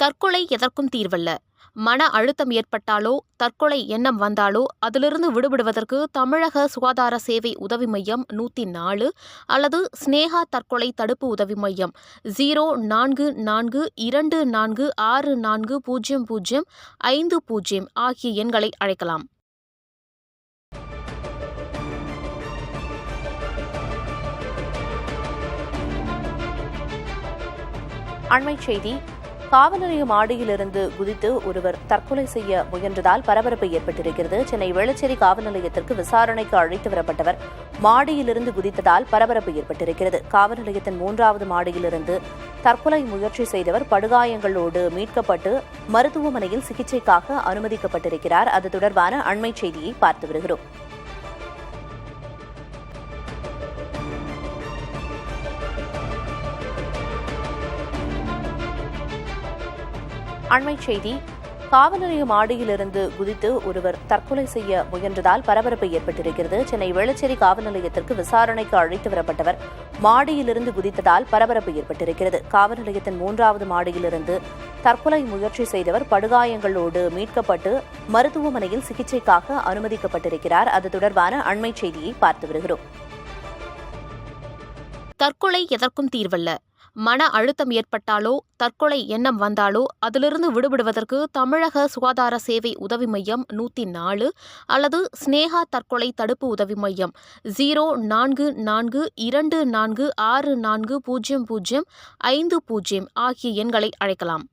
தற்கொலை எதற்கும் தீர்வல்ல. மன அழுத்தம் ஏற்பட்டாலோ தற்கொலை எண்ணம் வந்தாலோ அதிலிருந்து விடுபடுவதற்கு தமிழக சுகாதார சேவை உதவி மையம் 104 அல்லது ஸ்னேகா தற்கொலை தடுப்பு உதவி மையம் 0442640050 ஆகிய எண்களை அழைக்கலாம். அண்மைச் செய்தி. காவல் நிலைய மாடியிலிருந்து குதித்து ஒருவர் தற்கொலை செய்ய முயன்றதால் பரபரப்பு ஏற்பட்டிருக்கிறது. சென்னை வேளச்சேரி காவல் நிலையத்திற்கு விசாரணைக்கு அழைத்து வரப்பட்டவர் மாடியிலிருந்து குதித்ததால் பரபரப்பு ஏற்பட்டிருக்கிறது. காவல் நிலையத்தின் 3வது மாடியிலிருந்து தற்கொலை முயற்சி செய்தவர் படுகாயங்களோடு மீட்கப்பட்டு மருத்துவமனையில் சிகிச்சைக்காக அனுமதிக்கப்பட்டிருக்கிறார். அது தொடர்பான அண்மைச் செய்தியை பார்த்து வருகிறோம். அண்மைச் செய்தி. காவல் நிலைய மாடியிலிருந்து குதித்து ஒருவர் தற்கொலை செய்ய முயன்றதால் பரபரப்பு ஏற்பட்டிருக்கிறது. சென்னை வேளச்சேரி காவல் நிலையத்திற்கு விசாரணைக்கு அழைத்து வரப்பட்டவர் மாடியிலிருந்து குதித்ததால் பரபரப்பு ஏற்பட்டிருக்கிறது. காவல் நிலையத்தின் 3வது மாடியிலிருந்து தற்கொலை முயற்சி செய்தவர் படுகாயங்களோடு மீட்கப்பட்டு மருத்துவமனையில் சிகிச்சைக்காக அனுமதிக்கப்பட்டிருக்கிறார். அது தொடர்பான அண்மைச் செய்தியை பார்த்து வருகிறோம். தற்கொலை எதற்கும் தீர்வல்ல. மன அழுத்தம் ஏற்பட்டாலோ தற்கொலை எண்ணம் வந்தாலோ அதிலிருந்து விடுபடுவதற்கு தமிழக சுகாதார சேவை உதவி மையம் 104 அல்லது ஸ்னேகா தற்கொலை தடுப்பு உதவி மையம் 0442640050 ஆகிய எண்களை அழைக்கலாம்.